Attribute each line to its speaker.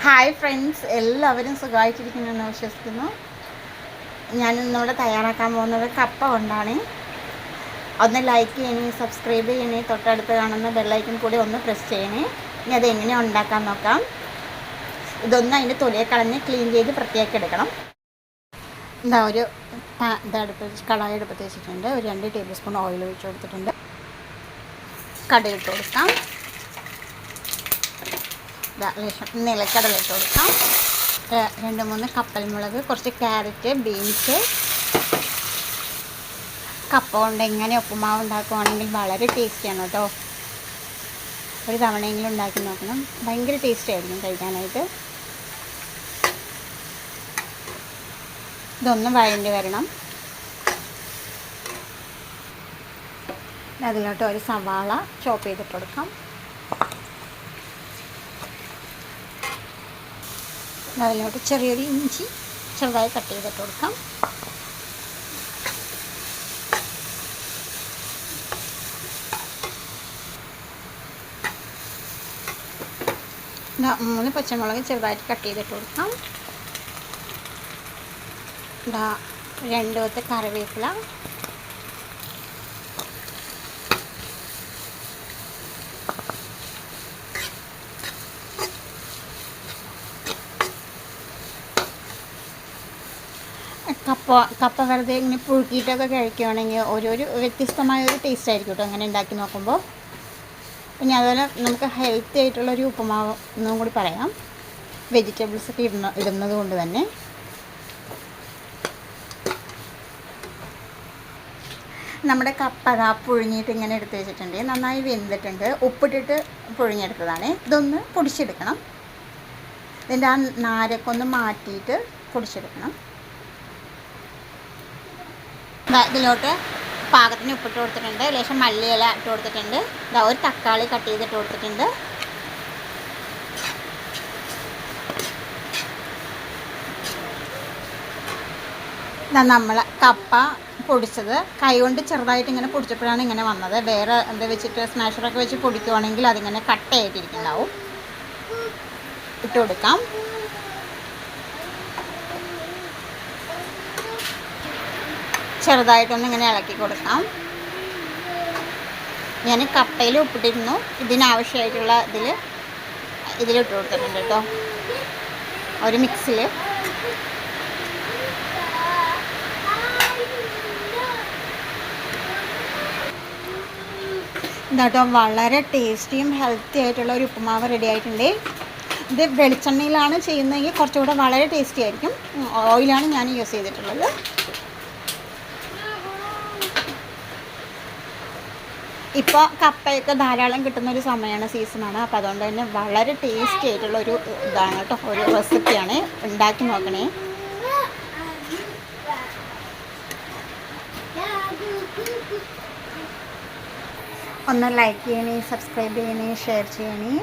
Speaker 1: Hi friends, എല്ലാവരും സുഖമായിട്ടിരിക്കുന്നെന്ന് വിശ്വസിക്കുന്നു. ഞാൻ ഇന്നിവിടെ തയ്യാറാക്കാൻ പോകുന്നത് കപ്പ കൊണ്ടാണ്. ഒന്ന് ലൈക്ക് ചെയ്യണേ, സബ്സ്ക്രൈബ് ചെയ്യണേ, തൊട്ടടുത്ത് കാണുന്ന ബെല്ലൈക്കൺ കൂടി ഒന്ന് പ്രസ് ചെയ്യണേ. ഇനി അത് എങ്ങനെയാണ് ഉണ്ടാക്കാൻ നോക്കാം. ഇതൊന്നും അതിൻ്റെ തൊലിയെ കളഞ്ഞ് ക്ലീൻ ചെയ്ത് വൃത്തിയാക്കി എടുക്കണം. എന്താ ഒരു കടായി അടുപ്പത്ത് വെച്ചിട്ടുണ്ട്. ഒരു 2 ടേബിൾ സ്പൂൺ ഓയിൽ ഒഴിച്ച് കൊടുത്തിട്ടുണ്ട്. കടുക് ഇട്ട് കൊടുക്കാം. നിലക്കടല ഇട്ട് കൊടുക്കാം. 2-3 കപ്പൽമുളക്, കുറച്ച് ക്യാരറ്റ്, ബീൻസ്. കപ്പ കൊണ്ട് എങ്ങനെ ഉപ്പുമാവ് ഉണ്ടാക്കുവാണെങ്കിൽ വളരെ ടേസ്റ്റിയാണ് കേട്ടോ. ഒരു തവണയെങ്കിലും ഉണ്ടാക്കി നോക്കണം. ഭയങ്കര ടേസ്റ്റ് ആയിരിക്കും കഴിക്കാനായിട്ട്. ഇതൊന്ന് വഴണ്ടി വരണം. അതിലോട്ട് ഒരു സവാള ചോപ്പ് ചെയ്തിട്ട് കൊടുക്കാം. അതിലോട്ട് ചെറിയൊരു ഇഞ്ചി ചെറുതായി കട്ട് ചെയ്തിട്ട് കൊടുക്കാം. മൂന്ന് പച്ചമുളക് ചെറുതായിട്ട് കട്ട് ചെയ്തിട്ട് കൊടുക്കാം. 2 കൊത്ത് കറിവേപ്പില, കപ്പ വെറുതെ ഇങ്ങനെ പുഴുക്കിയിട്ടൊക്കെ കഴിക്കുകയാണെങ്കിൽ ഒരു വ്യത്യസ്തമായൊരു ടേസ്റ്റ് ആയിരിക്കും കേട്ടോ അങ്ങനെ ഉണ്ടാക്കി നോക്കുമ്പോൾ. പിന്നെ അതുപോലെ നമുക്ക് ഹെൽത്തി ആയിട്ടുള്ളൊരു ഉപ്പുമാവ് എന്നും കൂടി പറയാം, വെജിറ്റബിൾസൊക്കെ ഇടുന്നത് കൊണ്ട് തന്നെ. നമ്മുടെ കപ്പ പുഴുങ്ങിയിട്ട് ഇങ്ങനെ എടുത്ത് വെച്ചിട്ടുണ്ട്. നന്നായി വെന്തിട്ടുണ്ട്. ഉപ്പിട്ടിട്ട് പുഴുങ്ങിയെടുത്തതാണ്. ഇതൊന്ന് പൊടിച്ചെടുക്കണം. ഇതിൻ്റെ ആ നാരൊക്കെ ഒന്ന് മാറ്റിയിട്ട് പൊടിച്ചെടുക്കണം. ഇതിലോട്ട് പാകത്തിന് ഉപ്പിട്ട് കൊടുത്തിട്ടുണ്ട്. ലേശം മല്ലിയില ഇട്ട് കൊടുത്തിട്ടുണ്ട്. ഒരു തക്കാളി കട്ട് ചെയ്തിട്ട് കൊടുത്തിട്ടുണ്ട്. നമ്മൾ കപ്പ പൊടിച്ചത് കൈകൊണ്ട് ചെറുതായിട്ട് ഇങ്ങനെ പൊടിച്ചപ്പോഴാണ് ഇങ്ങനെ വന്നത്. വേറെ എന്താ വെച്ചിട്ട് സ്മാഷറൊക്കെ വെച്ച് പൊടിക്കുവാണെങ്കിൽ അതിങ്ങനെ കട്ടയായിട്ടിരിക്കുന്നുണ്ടാവും. ഇട്ട് കൊടുക്കാം. ചെറുതായിട്ടൊന്ന് ഇങ്ങനെ ഇളക്കി കൊടുക്കാം. ഞാൻ കപ്പയിൽ ഉപ്പിട്ടിരുന്നു. ഇതിനാവശ്യമായിട്ടുള്ള ഇതിലിട്ട് കൊടുത്തിട്ടുണ്ട് കേട്ടോ. ഒരു മിക്സിൽ ഇതാട്ടോ വളരെ ടേസ്റ്റിയും ഹെൽത്തി ആയിട്ടുള്ള ഒരു ഉപ്പുമാവ് റെഡി ആയിട്ടുണ്ട്. ഇത് വെളിച്ചെണ്ണയിലാണ് ചെയ്യുന്നതെങ്കിൽ കുറച്ചുകൂടെ വളരെ ടേസ്റ്റി ആയിരിക്കും. ഓയിലാണ് ഞാൻ യൂസ് ചെയ്തിട്ടുള്ളത്. ഇപ്പോൾ കപ്പയൊക്കെ ധാരാളം കിട്ടുന്നൊരു സമയമാണ്, സീസണാണ്. അപ്പോൾ അതുകൊണ്ട് തന്നെ വളരെ ടേസ്റ്റി ആയിട്ടുള്ളൊരു ഇതാണ് കേട്ടോ, ഒരു റെസിപ്പിയാണ്. ഉണ്ടാക്കി നോക്കണേ. ഒന്ന് ലൈക്ക് ചെയ്യണേ, സബ്സ്ക്രൈബ് ചെയ്യണേ, ഷെയർ ചെയ്യണേ.